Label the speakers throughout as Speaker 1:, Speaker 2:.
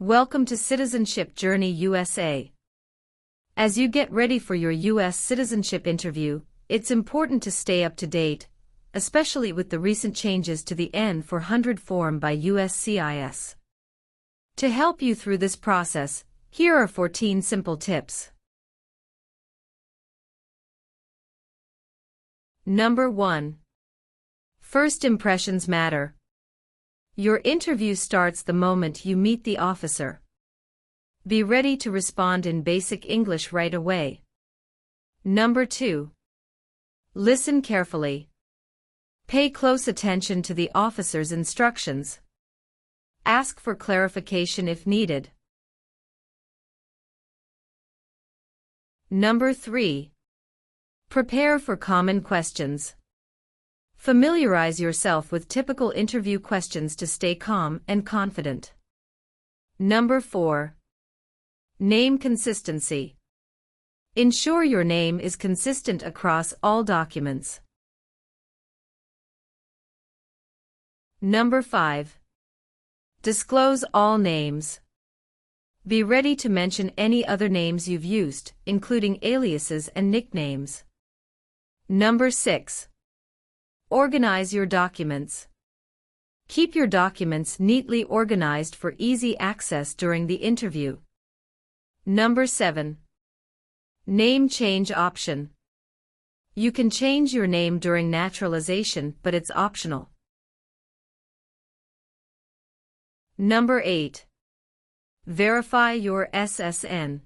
Speaker 1: Welcome to Citizenship Journey USA. As you get ready for your U.S. citizenship interview, it's important to stay up to date, especially with the recent changes to the N-400 form by USCIS. To help you through this process, here are 14 simple tips. Number 1. First impressions matter. Your interview starts the moment you meet the officer. Be ready to respond in basic English right away. Number 2. Listen carefully. Pay close attention to the officer's instructions. Ask for clarification if needed. Number 3. Prepare for common questions. Familiarize yourself with typical interview questions to stay calm and confident. Number 4. Name consistency. Ensure your name is consistent across all documents. Number 5. Disclose all names. Be ready to mention any other names you've used, including aliases and nicknames. Number 6. Organize your documents. Keep your documents neatly organized for easy access during the interview. Number 7. Name change option. You can change your name during naturalization, but it's optional. Number 8. Verify your SSN.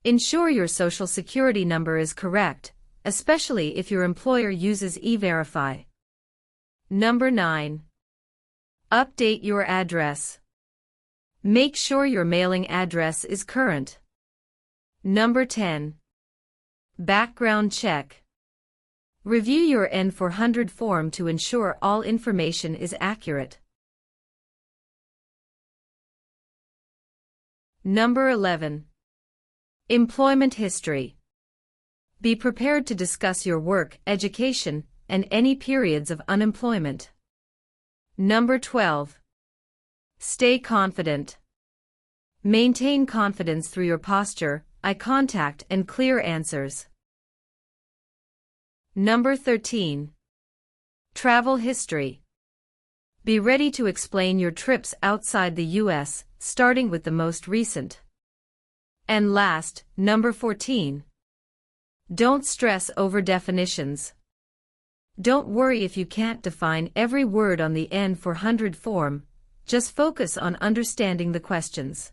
Speaker 1: Ensure your Social Security number is correct, especially if your employer uses E-Verify. Number 9. Update your address. Make sure your mailing address is current. Number 10. Background check. Review your N-400 form to ensure all information is accurate. Number 11. Employment history. Be prepared to discuss your work, education, and any periods of unemployment. Number 12. Stay confident. Maintain confidence through your posture, eye contact, and clear answers. Number 13. Travel history. Be ready to explain your trips outside the U.S., starting with the most recent. And last, number 14. Don't stress over definitions. Don't worry if you can't define every word on the N-400 form, just focus on understanding the questions.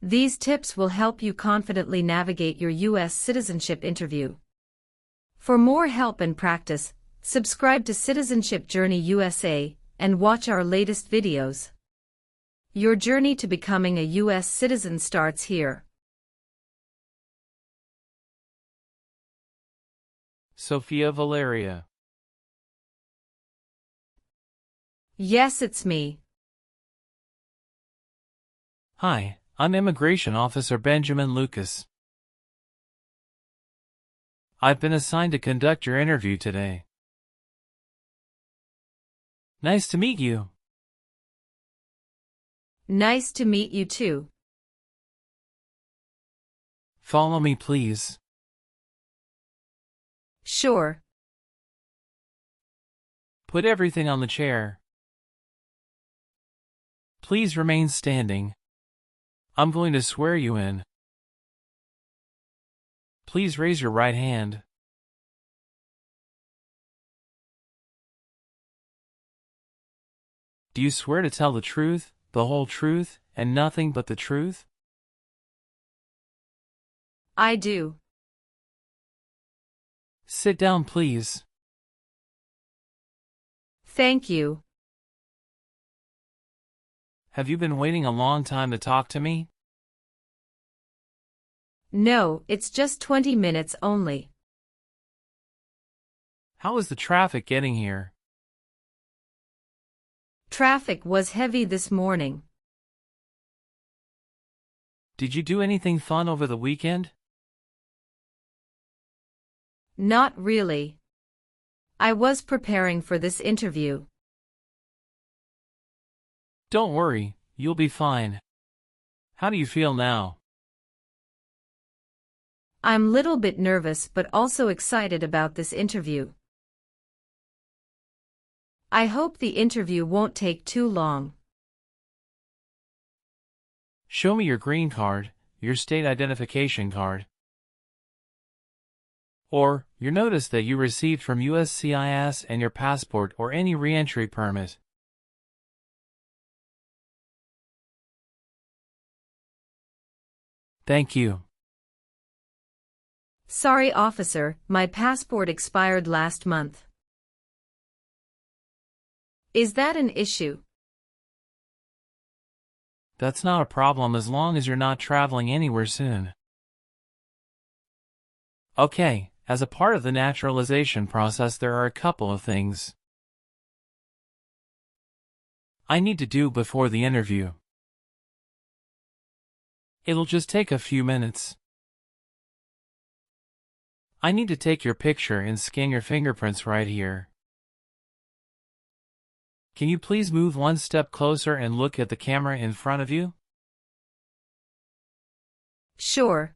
Speaker 1: These tips will help you confidently navigate your U.S. citizenship interview. For more help and practice, subscribe to Citizenship Journey USA and watch our latest videos. Your journey to becoming a U.S. citizen starts here.
Speaker 2: Sophia Valeria.
Speaker 1: Yes, it's me.
Speaker 2: Hi, I'm Immigration Officer Benjamin Lucas. I've been assigned to conduct your interview today. Nice to meet you.
Speaker 1: Nice to meet you too.
Speaker 2: Follow me, please.
Speaker 1: Sure.
Speaker 2: Put everything on the chair. Please remain standing. I'm going to swear you in. Please raise your right hand. Do you swear to tell the truth, the whole truth, and nothing but the truth?
Speaker 1: I do.
Speaker 2: Sit down, please.
Speaker 1: Thank you.
Speaker 2: Have you been waiting a long time to talk to me?
Speaker 1: No, it's just 20 minutes only.
Speaker 2: How is the traffic getting here?
Speaker 1: Traffic was heavy this morning.
Speaker 2: Did you do anything fun over the weekend?
Speaker 1: Not really. I was preparing for this interview.
Speaker 2: Don't worry, you'll be fine. How do you feel now?
Speaker 1: I'm little bit nervous but also excited about this interview. I hope the interview won't take too long.
Speaker 2: Show me your green card, your state identification card, or your notice that you received from USCIS and your passport or any re-entry permit. Thank you.
Speaker 1: Sorry, officer, my passport expired last month. Is that an issue?
Speaker 2: That's not a problem as long as you're not traveling anywhere soon. Okay, as a part of the naturalization process there are a couple of things I need to do before the interview. It'll just take a few minutes. I need to take your picture and scan your fingerprints right here. Can you please move one step closer and look at the camera in front of you?
Speaker 1: Sure.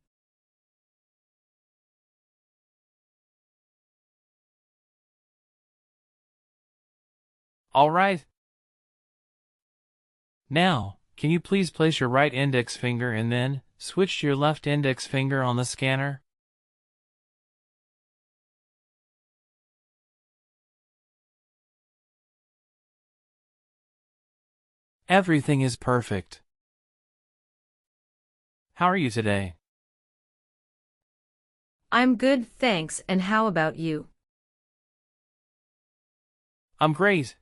Speaker 2: All right. Now, can you please place your right index finger and then switch to your left index finger on the scanner? Everything is perfect. How are you today?
Speaker 1: I'm good, thanks, and how about you?
Speaker 2: I'm great.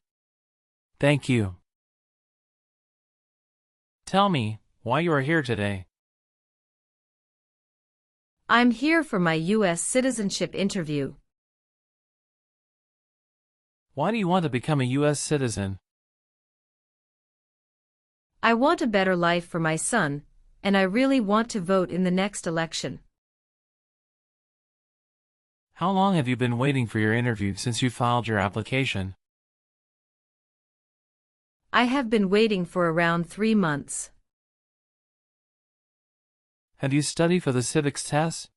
Speaker 2: Thank you. Tell me why you are here today.
Speaker 1: I'm here for my U.S. citizenship interview.
Speaker 2: Why do you want to become a U.S. citizen?
Speaker 1: I want a better life for my son, and I really want to vote in the next election.
Speaker 2: How long have you been waiting for your interview since you filed your application?
Speaker 1: I have been waiting for around 3 months.
Speaker 2: Have you studied for the civics test?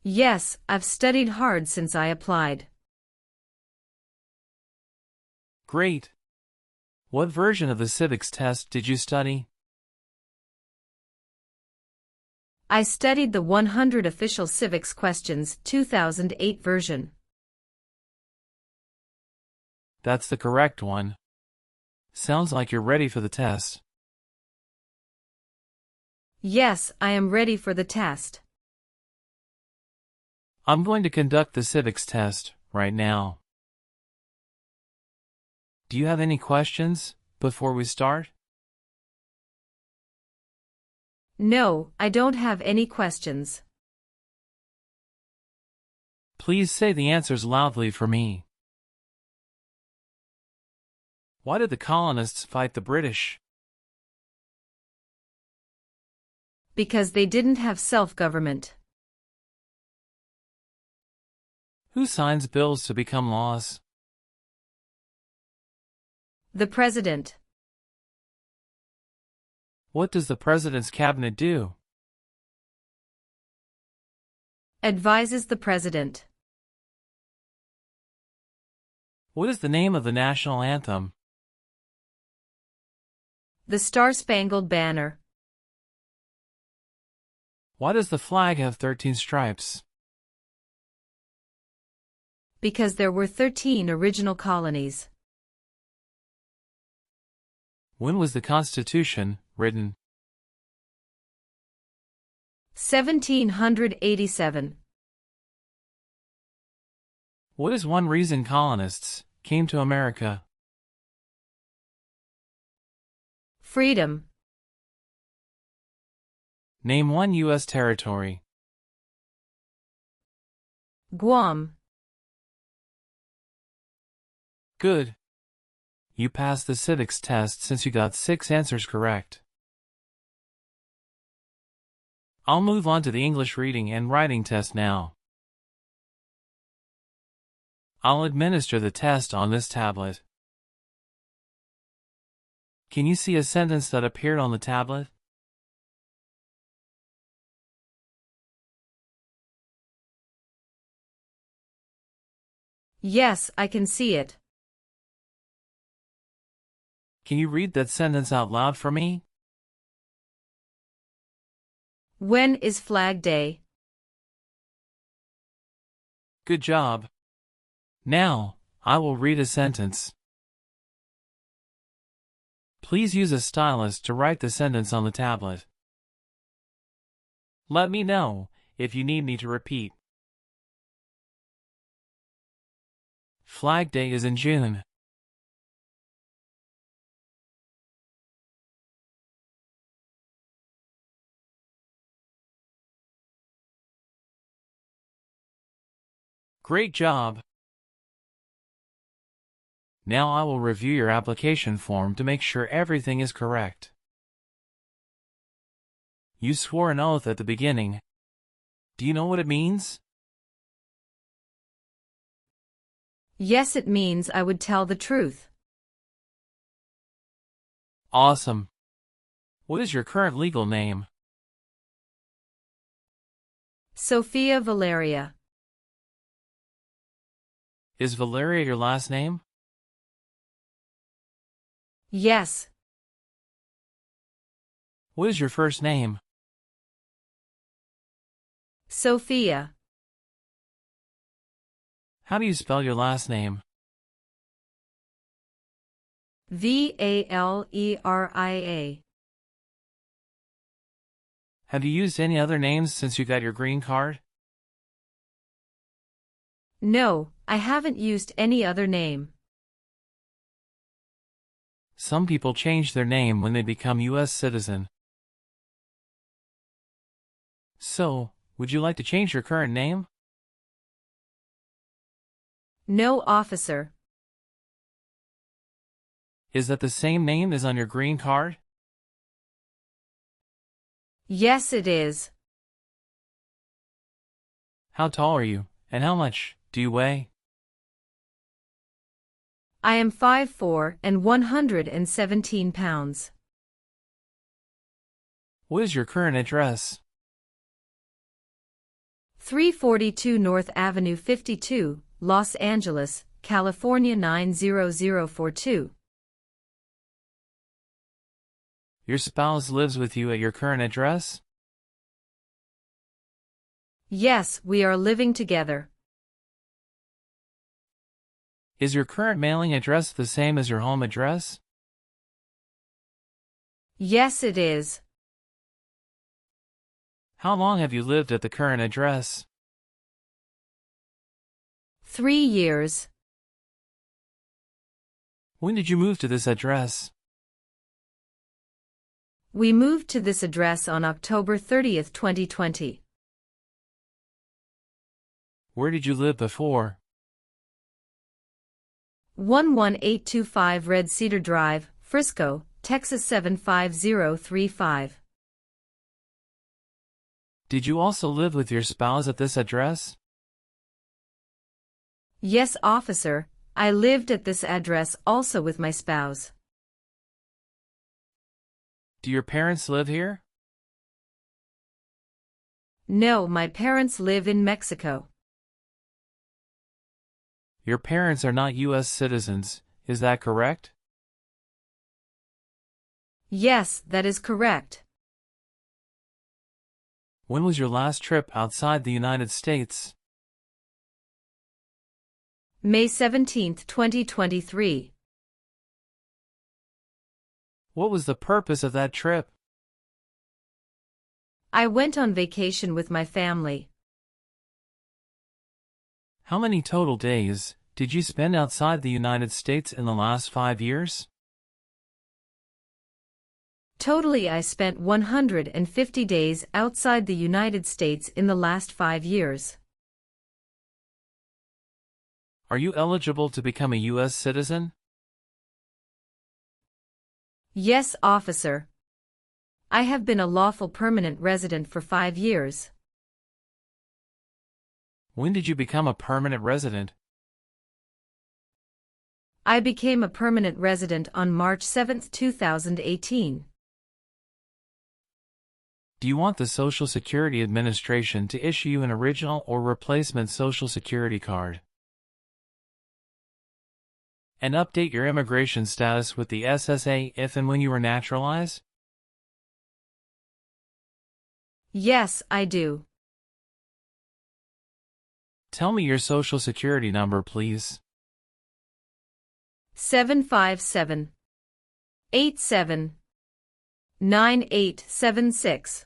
Speaker 1: Yes, I've studied hard since I applied.
Speaker 2: Great. What version of the civics test did you study?
Speaker 1: I studied the 100 Official Civics Questions 2008 version.
Speaker 2: That's the correct one. Sounds like you're ready for the test.
Speaker 1: Yes, I am ready for the test.
Speaker 2: I'm going to conduct the civics test right now. Do you have any questions before we start?
Speaker 1: No, I don't have any questions.
Speaker 2: Please say the answers loudly for me. Why did the colonists fight the British?
Speaker 1: Because they didn't have self-government.
Speaker 2: Who signs bills to become laws?
Speaker 1: The President.
Speaker 2: What does the President's cabinet do?
Speaker 1: Advises the President.
Speaker 2: What is the name of the national anthem?
Speaker 1: The Star-Spangled Banner.
Speaker 2: Why does the flag have 13 stripes?
Speaker 1: Because there were 13 original colonies.
Speaker 2: When was the Constitution written?
Speaker 1: 1787.
Speaker 2: What is one reason colonists came to America?
Speaker 1: Freedom.
Speaker 2: Name one U.S. territory.
Speaker 1: Guam.
Speaker 2: Good. You passed the civics test since you got 6 answers correct. I'll move on to the English reading and writing test now. I'll administer the test on this tablet. Can you see a sentence that appeared on the tablet?
Speaker 1: Yes, I can see it.
Speaker 2: Can you read that sentence out loud for me?
Speaker 1: When is Flag Day?
Speaker 2: Good job. Now, I will read a sentence. Please use a stylus to write the sentence on the tablet. Let me know if you need me to repeat. Flag Day is in June. Great job! Now I will review your application form to make sure everything is correct. You swore an oath at the beginning. Do you know what it means?
Speaker 1: Yes, it means I would tell the truth.
Speaker 2: Awesome. What is your current legal name?
Speaker 1: Sophia Valeria.
Speaker 2: Is Valeria your last name?
Speaker 1: Yes.
Speaker 2: What is your first name?
Speaker 1: Sophia.
Speaker 2: How do you spell your last name?
Speaker 1: Valeria.
Speaker 2: Have you used any other names since you got your green card?
Speaker 1: No, I haven't used any other name.
Speaker 2: Some people change their name when they become U.S. citizen. So, would you like to change your current name?
Speaker 1: No, officer.
Speaker 2: Is that the same name as on your green card?
Speaker 1: Yes, it is.
Speaker 2: How tall are you, and how much do you weigh?
Speaker 1: I am 5'4" and 117 pounds.
Speaker 2: What is your current address?
Speaker 1: 342 North Avenue 52, Los Angeles, California 90042.
Speaker 2: Your spouse lives with you at your current address?
Speaker 1: Yes, we are living together.
Speaker 2: Is your current mailing address the same as your home address?
Speaker 1: Yes, it is.
Speaker 2: How long have you lived at the current address?
Speaker 1: 3 years.
Speaker 2: When did you move to this address?
Speaker 1: We moved to this address on October 30th, 2020.
Speaker 2: Where did you live before?
Speaker 1: 11825 Red Cedar Drive, Frisco, Texas 75035.
Speaker 2: Did you also live with your spouse at this address?
Speaker 1: Yes, officer, I lived at this address also with my spouse.
Speaker 2: Do your parents live here?
Speaker 1: No, my parents live in Mexico.
Speaker 2: Your parents are not U.S. citizens, is that correct?
Speaker 1: Yes, that is correct.
Speaker 2: When was your last trip outside the United States?
Speaker 1: May 17, 2023.
Speaker 2: What was the purpose of that trip?
Speaker 1: I went on vacation with my family.
Speaker 2: How many total days did you spend outside the United States in the last 5 years?
Speaker 1: Totally, I spent 150 days outside the United States in the last 5 years.
Speaker 2: Are you eligible to become a U.S. citizen?
Speaker 1: Yes, officer. I have been a lawful permanent resident for 5 years.
Speaker 2: When did you become a permanent resident?
Speaker 1: I became a permanent resident on March 7, 2018.
Speaker 2: Do you want the Social Security Administration to issue you an original or replacement Social Security card? And update your immigration status with the SSA if and when you were naturalized?
Speaker 1: Yes, I do.
Speaker 2: Tell me your Social Security number, please.
Speaker 1: 757-87-9876.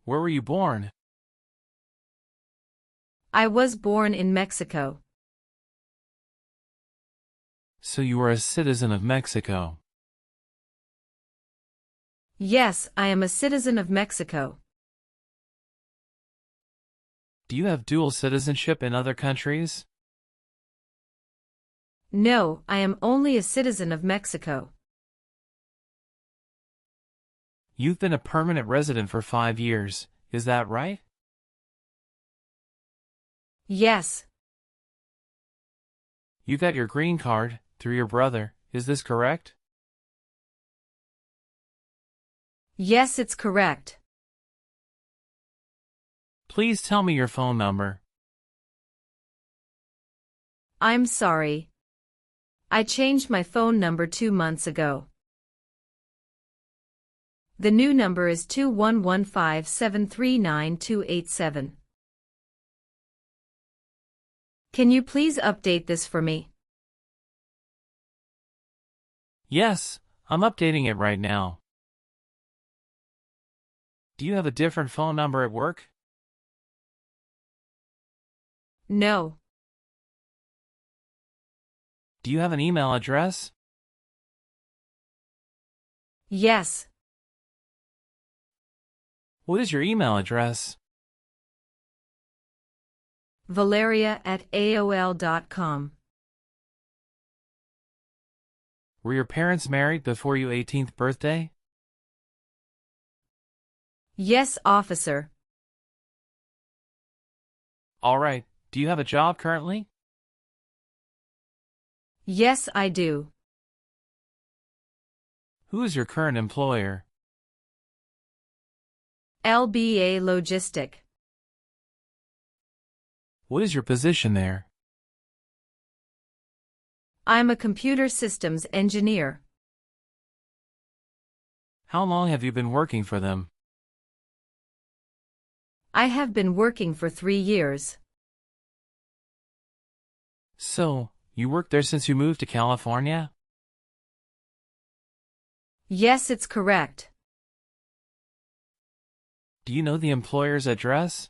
Speaker 2: Where were you born?
Speaker 1: I was born in Mexico.
Speaker 2: So you are a citizen of Mexico.
Speaker 1: Yes, I am a citizen of Mexico.
Speaker 2: Do you have dual citizenship in other countries?
Speaker 1: No, I am only a citizen of Mexico.
Speaker 2: You've been a permanent resident for 5 years, is that right?
Speaker 1: Yes.
Speaker 2: You got your green card through your brother, is this correct?
Speaker 1: Yes, it's correct.
Speaker 2: Please tell me your phone number.
Speaker 1: I'm sorry. I changed my phone number 2 months ago. The new number is 2115739287. Can you please update this for me?
Speaker 2: Yes, I'm updating it right now. Do you have a different phone number at work?
Speaker 1: No.
Speaker 2: Do you have an email address?
Speaker 1: Yes.
Speaker 2: What is your email address?
Speaker 1: Valeria@aol.com.
Speaker 2: Were your parents married before your 18th birthday?
Speaker 1: Yes, officer.
Speaker 2: All right, do you have a job currently?
Speaker 1: Yes, I do.
Speaker 2: Who is your current employer?
Speaker 1: LBA Logistic.
Speaker 2: What is your position there?
Speaker 1: I'm a computer systems engineer.
Speaker 2: How long have you been working for them?
Speaker 1: I have been working for 3 years.
Speaker 2: So, you worked there since you moved to California?
Speaker 1: Yes, it's correct.
Speaker 2: Do you know the employer's address?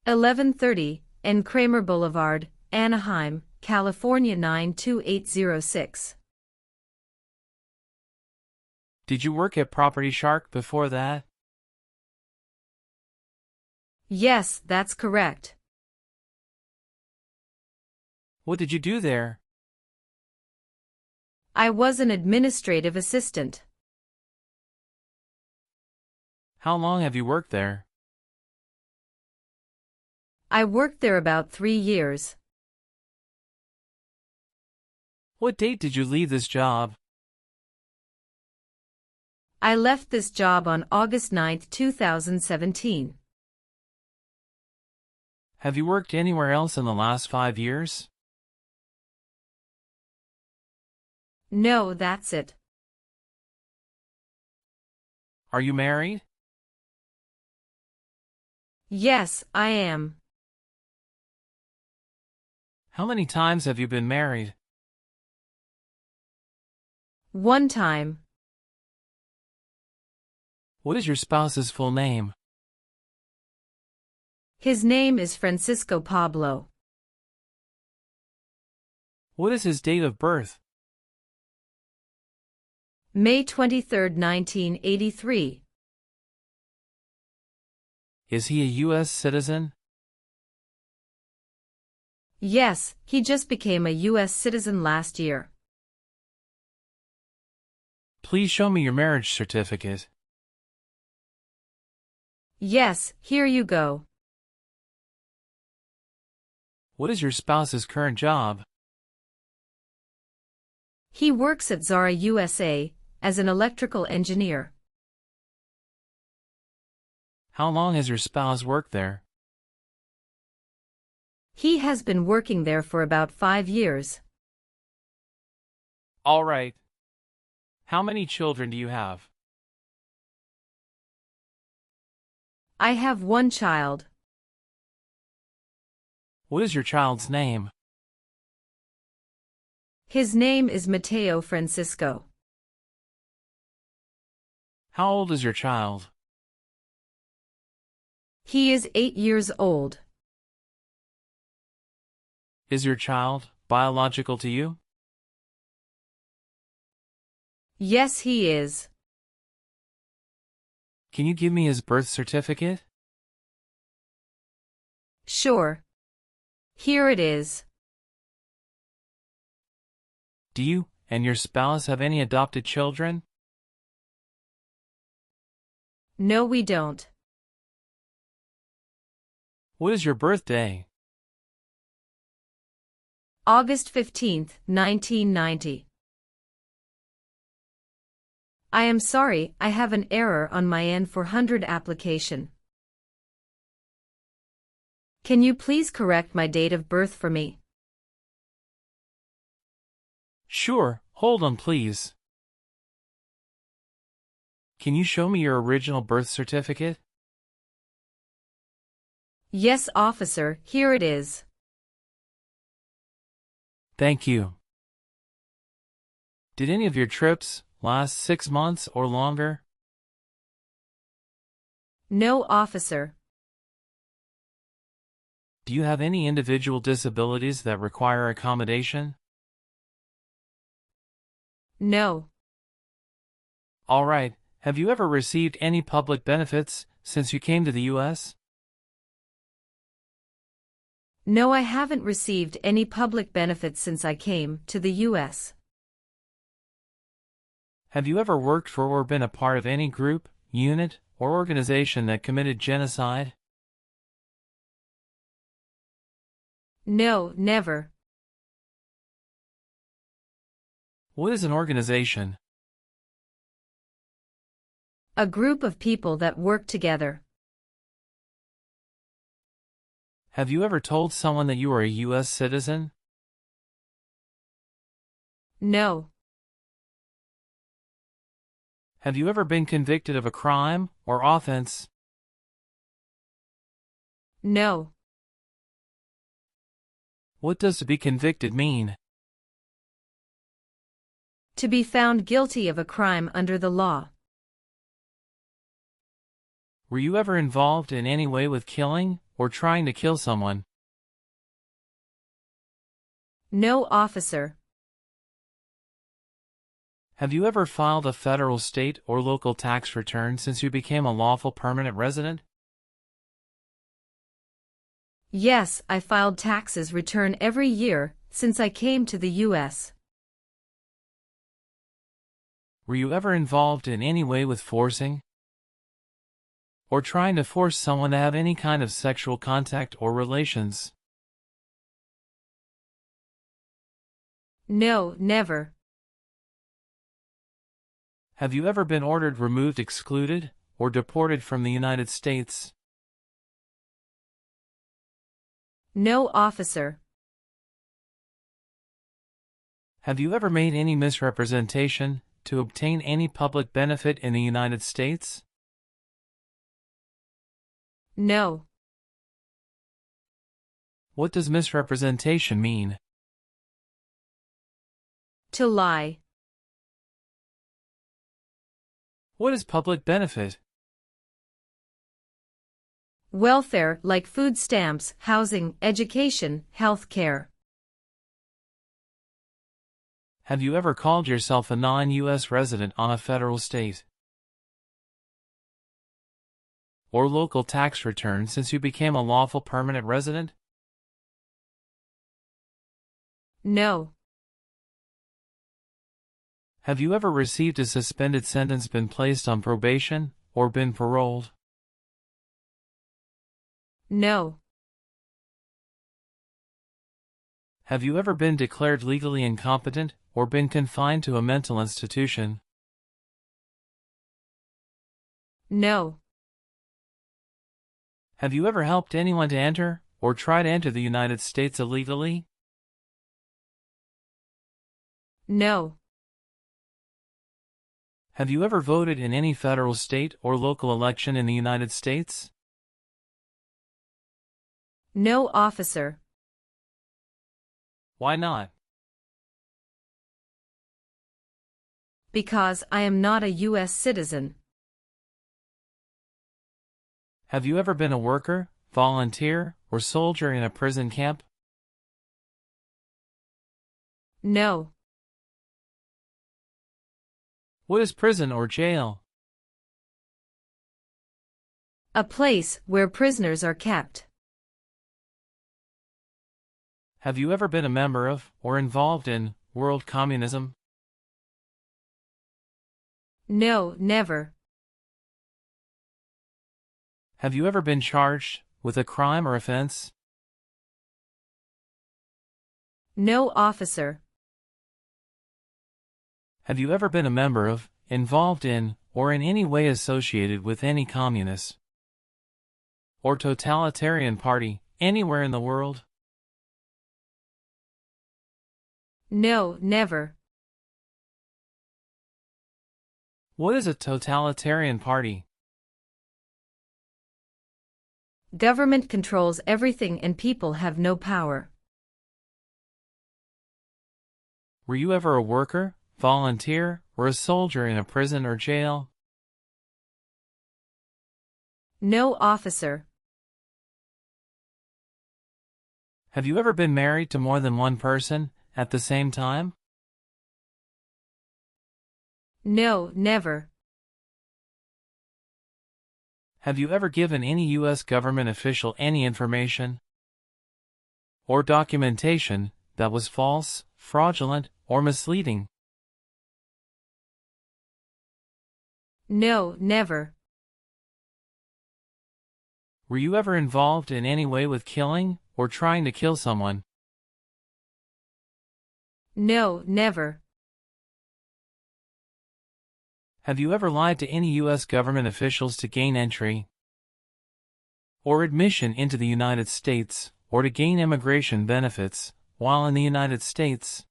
Speaker 1: 1130 N. Kramer Boulevard, Anaheim, California 92806.
Speaker 2: Did you work at Property Shark before that?
Speaker 1: Yes, that's correct.
Speaker 2: What did you do there?
Speaker 1: I was an administrative assistant.
Speaker 2: How long have you worked there?
Speaker 1: I worked there about 3 years.
Speaker 2: What date did you leave this job?
Speaker 1: I left this job on August 9, 2017.
Speaker 2: Have you worked anywhere else in the last 5 years?
Speaker 1: No, that's it.
Speaker 2: Are you married?
Speaker 1: Yes, I am.
Speaker 2: How many times have you been married?
Speaker 1: 1 time.
Speaker 2: What is your spouse's full name?
Speaker 1: His name is Francisco Pablo.
Speaker 2: What is his date of birth?
Speaker 1: May 23, 1983.
Speaker 2: Is he a U.S. citizen?
Speaker 1: Yes, he just became a U.S. citizen last year.
Speaker 2: Please show me your marriage certificate.
Speaker 1: Yes, here you go.
Speaker 2: What is your spouse's current job?
Speaker 1: He works at Zara USA as an electrical engineer.
Speaker 2: How long has your spouse worked there?
Speaker 1: He has been working there for about 5 years.
Speaker 2: All right. How many children do you have?
Speaker 1: I have one child.
Speaker 2: What is your child's name?
Speaker 1: His name is Mateo Francisco.
Speaker 2: How old is your child?
Speaker 1: He is 8 years old.
Speaker 2: Is your child biological to you?
Speaker 1: Yes, he is.
Speaker 2: Can you give me his birth certificate?
Speaker 1: Sure. Here it is.
Speaker 2: Do you and your spouse have any adopted children?
Speaker 1: No, we don't.
Speaker 2: What is your birthday?
Speaker 1: August 15th, 1990. I am sorry, I have an error on my N-400 application. Can you please correct my date of birth for me?
Speaker 2: Sure, hold on please. Can you show me your original birth certificate?
Speaker 1: Yes, officer, here it is.
Speaker 2: Thank you. Did any of your trips last 6 months or longer?
Speaker 1: No, officer.
Speaker 2: Do you have any individual disabilities that require accommodation?
Speaker 1: No.
Speaker 2: All right. Have you ever received any public benefits since you came to the U.S.?
Speaker 1: No, I haven't received any public benefits since I came to the U.S.
Speaker 2: Have you ever worked for or been a part of any group, unit, or organization that committed genocide?
Speaker 1: No, never.
Speaker 2: What is an organization?
Speaker 1: A group of people that work together.
Speaker 2: Have you ever told someone that you are a U.S. citizen?
Speaker 1: No.
Speaker 2: Have you ever been convicted of a crime or offense?
Speaker 1: No.
Speaker 2: What does to be convicted mean?
Speaker 1: To be found guilty of a crime under the law.
Speaker 2: Were you ever involved in any way with killing or trying to kill someone?
Speaker 1: No, officer.
Speaker 2: Have you ever filed a federal, state, or local tax return since you became a lawful permanent resident?
Speaker 1: Yes, I filed taxes return every year since I came to the U.S.
Speaker 2: Were you ever involved in any way with forcing or trying to force someone to have any kind of sexual contact or relations?
Speaker 1: No, never.
Speaker 2: Have you ever been ordered removed, excluded, or deported from the United States?
Speaker 1: No, officer.
Speaker 2: Have you ever made any misrepresentation to obtain any public benefit in the United States?
Speaker 1: No.
Speaker 2: What does misrepresentation mean?
Speaker 1: To lie.
Speaker 2: What is public benefit?
Speaker 1: Welfare like food stamps, housing, education, health care.
Speaker 2: Have you ever called yourself a non-U.S. resident on a federal, state, or local tax return since you became a lawful permanent resident?
Speaker 1: No.
Speaker 2: Have you ever received a suspended sentence, been placed on probation, or been paroled?
Speaker 1: No.
Speaker 2: Have you ever been declared legally incompetent or been confined to a mental institution?
Speaker 1: No.
Speaker 2: Have you ever helped anyone to enter or try to enter the United States illegally?
Speaker 1: No.
Speaker 2: Have you ever voted in any federal, state, or local election in the United States?
Speaker 1: No, officer.
Speaker 2: Why not?
Speaker 1: Because I am not a U.S. citizen.
Speaker 2: Have you ever been a worker, volunteer, or soldier in a prison camp?
Speaker 1: No.
Speaker 2: What is prison or jail?
Speaker 1: A place where prisoners are kept.
Speaker 2: Have you ever been a member of or involved in world communism?
Speaker 1: No, never.
Speaker 2: Have you ever been charged with a crime or offense?
Speaker 1: No, officer.
Speaker 2: Have you ever been a member of, involved in, or in any way associated with any communist or totalitarian party anywhere in the world?
Speaker 1: No, never.
Speaker 2: What is a totalitarian party?
Speaker 1: Government controls everything and people have no power.
Speaker 2: Were you ever a worker, volunteer, or a soldier in a prison or jail?
Speaker 1: No, officer.
Speaker 2: Have you ever been married to more than one person at the same time?
Speaker 1: No, never.
Speaker 2: Have you ever given any U.S. government official any information or documentation that was false, fraudulent, or misleading?
Speaker 1: No, never.
Speaker 2: Were you ever involved in any way with killing or trying to kill someone?
Speaker 1: No, never.
Speaker 2: Have you ever lied to any U.S. government officials to gain entry or admission into the United States or to gain immigration benefits while in the United States?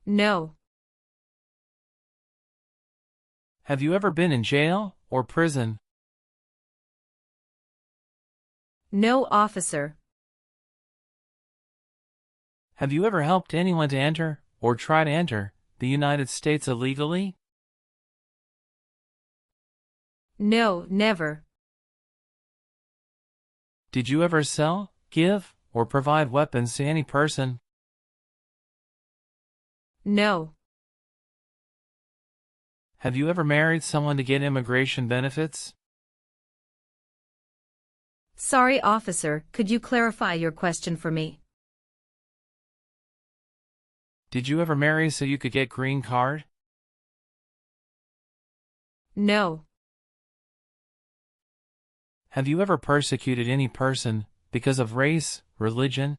Speaker 1: No.
Speaker 2: Have you ever been in jail or prison?
Speaker 1: No, officer.
Speaker 2: Have you ever helped anyone to enter or try to enter the United States illegally?
Speaker 1: No, never.
Speaker 2: Did you ever sell, give, or provide weapons to any person?
Speaker 1: No.
Speaker 2: Have you ever married someone to get immigration benefits?
Speaker 1: Sorry, officer, could you clarify your question for me?
Speaker 2: Did you ever marry so you could get green card?
Speaker 1: No.
Speaker 2: Have you ever persecuted any person because of race, religion,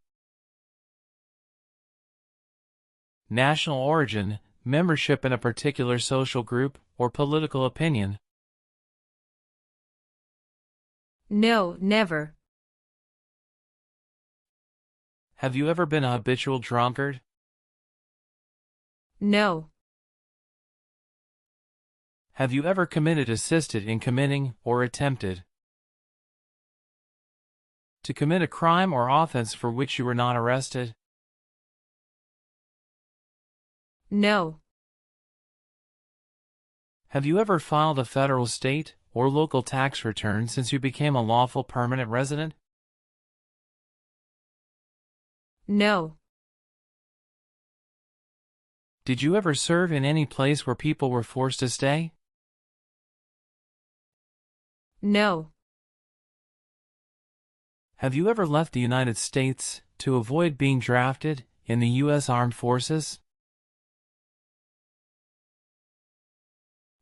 Speaker 2: national origin, membership in a particular social group, or political opinion?
Speaker 1: No, never.
Speaker 2: Have you ever been a habitual drunkard?
Speaker 1: No.
Speaker 2: Have you ever committed, assisted in committing, or attempted to commit a crime or offense for which you were not arrested?
Speaker 1: No.
Speaker 2: Have you ever filed a federal, state, or local tax return since you became a lawful permanent resident?
Speaker 1: No.
Speaker 2: Did you ever serve in any place where people were forced to stay?
Speaker 1: No.
Speaker 2: Have you ever left the United States to avoid being drafted in the U.S. Armed Forces?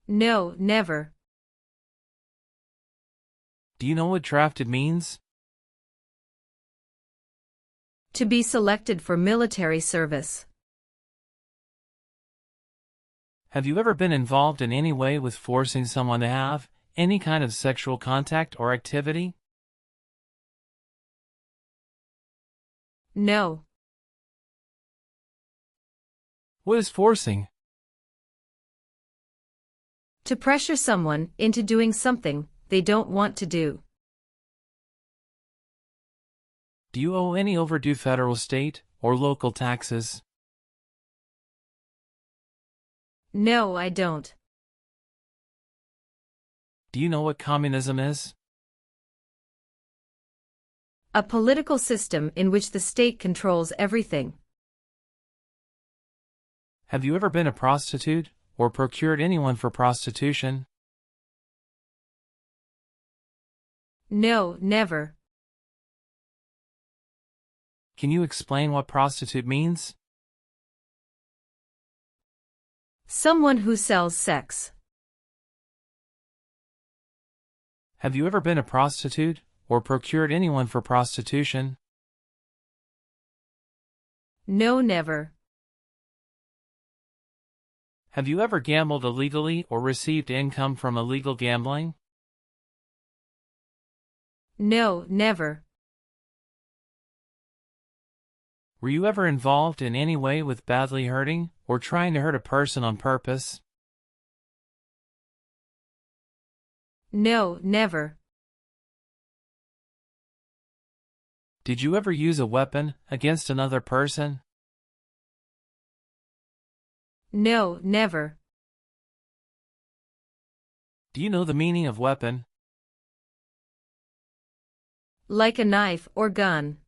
Speaker 1: No, never.
Speaker 2: Do you know what drafted means?
Speaker 1: To be selected for military service.
Speaker 2: Have you ever been involved in any way with forcing someone to have any kind of sexual contact or activity?
Speaker 1: No.
Speaker 2: What is forcing?
Speaker 1: To pressure someone into doing something they don't want to do.
Speaker 2: Do you owe any overdue federal, state, or local taxes?
Speaker 1: No, I don't.
Speaker 2: Do you know what communism is?
Speaker 1: A political system in which the state controls everything.
Speaker 2: Have you ever been a prostitute, or procured anyone for prostitution?
Speaker 1: No, never.
Speaker 2: Can you explain what prostitute means?
Speaker 1: Someone who sells sex.
Speaker 2: Have you ever been a prostitute, or procured anyone for prostitution?
Speaker 1: No, never.
Speaker 2: Have you ever gambled illegally or received income from illegal gambling?
Speaker 1: No, never.
Speaker 2: Were you ever involved in any way with badly hurting or trying to hurt a person on purpose?
Speaker 1: No, never.
Speaker 2: Did you ever use a weapon against another person?
Speaker 1: No, never.
Speaker 2: Do you know the meaning of weapon?
Speaker 1: Like a knife or gun.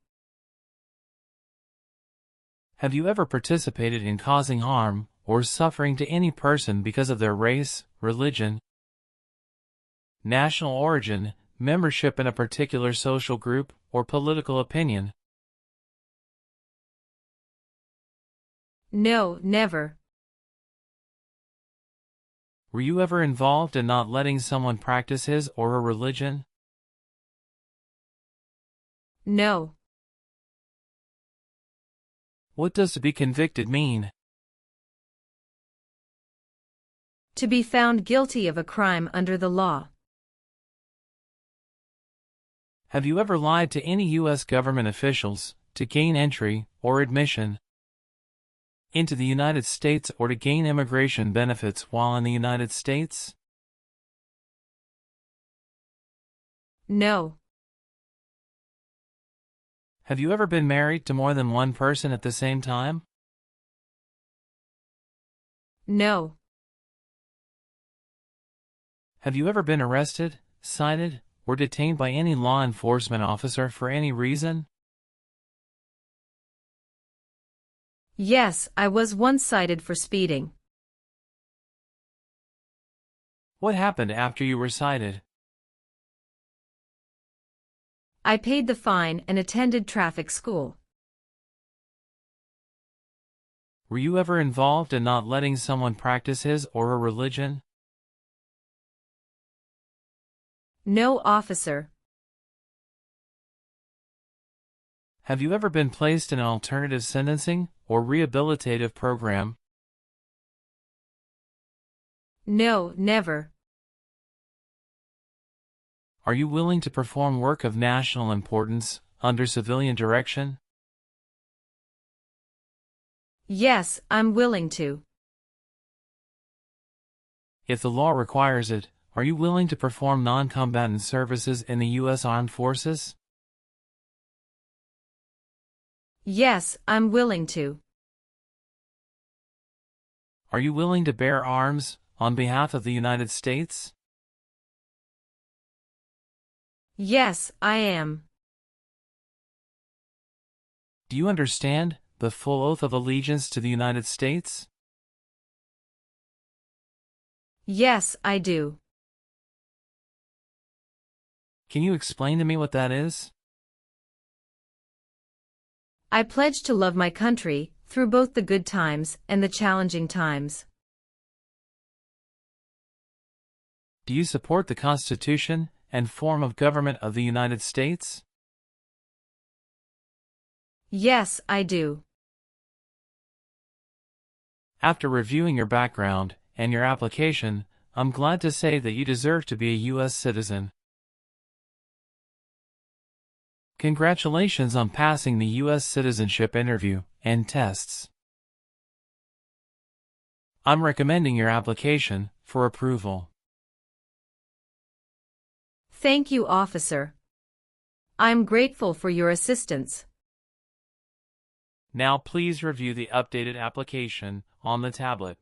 Speaker 2: Have you ever participated in causing harm or suffering to any person because of their race, religion, national origin, membership in a particular social group, or political opinion?
Speaker 1: No, never.
Speaker 2: Were you ever involved in not letting someone practice his or her religion?
Speaker 1: No.
Speaker 2: What does to be convicted mean?
Speaker 1: To be found guilty of a crime under the law.
Speaker 2: Have you ever lied to any U.S. government officials to gain entry or admission into the United States or to gain immigration benefits while in the United States?
Speaker 1: No.
Speaker 2: Have you ever been married to more than one person at the same time?
Speaker 1: No.
Speaker 2: Have you ever been arrested, cited, or detained by any law enforcement officer for any reason?
Speaker 1: Yes, I was once cited for speeding.
Speaker 2: What happened after you were cited?
Speaker 1: I paid the fine and attended traffic school.
Speaker 2: Were you ever involved in not letting someone practice his or her religion?
Speaker 1: No, officer.
Speaker 2: Have you ever been placed in an alternative sentencing or rehabilitative program?
Speaker 1: No, never.
Speaker 2: Are you willing to perform work of national importance under civilian direction?
Speaker 1: Yes, I'm willing to.
Speaker 2: If the law requires it, are you willing to perform non-combatant services in the U.S. Armed Forces?
Speaker 1: Yes, I'm willing to.
Speaker 2: Are you willing to bear arms on behalf of the United States?
Speaker 1: Yes, I am.
Speaker 2: Do you understand the full oath of allegiance to the United States?
Speaker 1: Yes, I do.
Speaker 2: Can you explain to me what that is?
Speaker 1: I pledge to love my country through both the good times and the challenging times.
Speaker 2: Do you support the Constitution and form of government of the United States?
Speaker 1: Yes, I do.
Speaker 2: After reviewing your background and your application, I'm glad to say that you deserve to be a U.S. citizen. Congratulations on passing the U.S. citizenship interview and tests. I'm recommending your application for approval.
Speaker 1: Thank you, officer. I'm grateful for your assistance.
Speaker 2: Now please review the updated application on the tablet.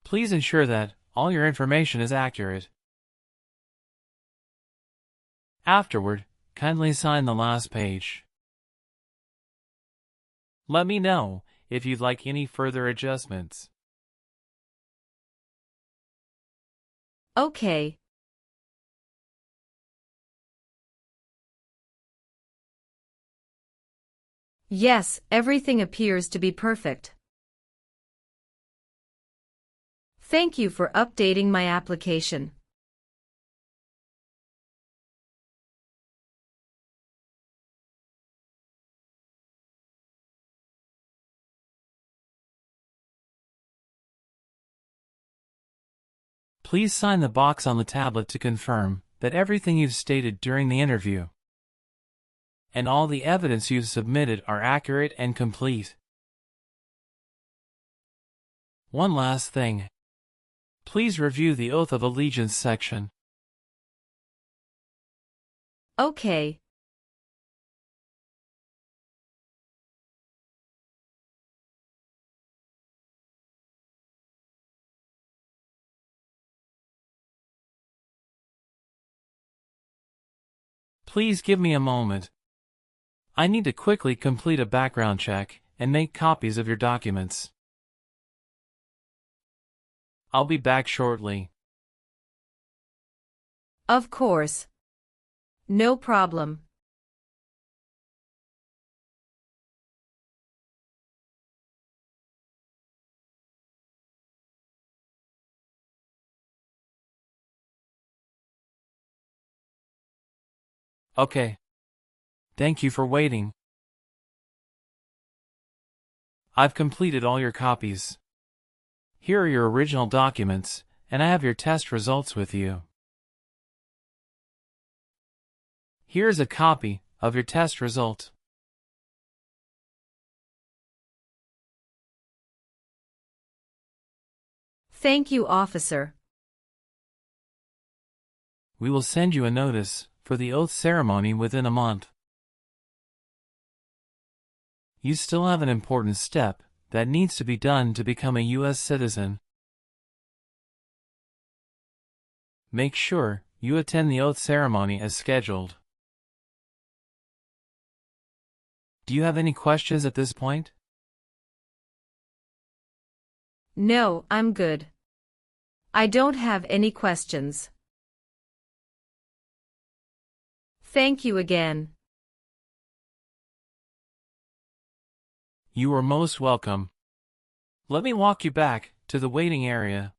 Speaker 2: Please ensure that all your information is accurate. Afterward, kindly sign the last page. Let me know if you'd like any further adjustments.
Speaker 1: Okay. Yes, everything appears to be perfect. Thank you for updating my application.
Speaker 2: Please sign the box on the tablet to confirm that everything you've stated during the interview and all the evidence you've submitted are accurate and complete. One last thing. Please review the Oath of Allegiance section.
Speaker 1: Okay.
Speaker 2: Please give me a moment. I need to quickly complete a background check and make copies of your documents. I'll be back shortly.
Speaker 1: Of course. No problem.
Speaker 2: Okay. Thank you for waiting. I've completed all your copies. Here are your original documents, and I have your test results with you. Here's a copy of your test result.
Speaker 1: Thank you, officer.
Speaker 2: We will send you a notice for the oath ceremony within a month. You still have an important step that needs to be done to become a U.S. citizen. Make sure you attend the oath ceremony as scheduled. Do you have any questions at this point?
Speaker 1: No, I'm good. I don't have any questions. Thank you again.
Speaker 2: You are most welcome. Let me walk you back to the waiting area.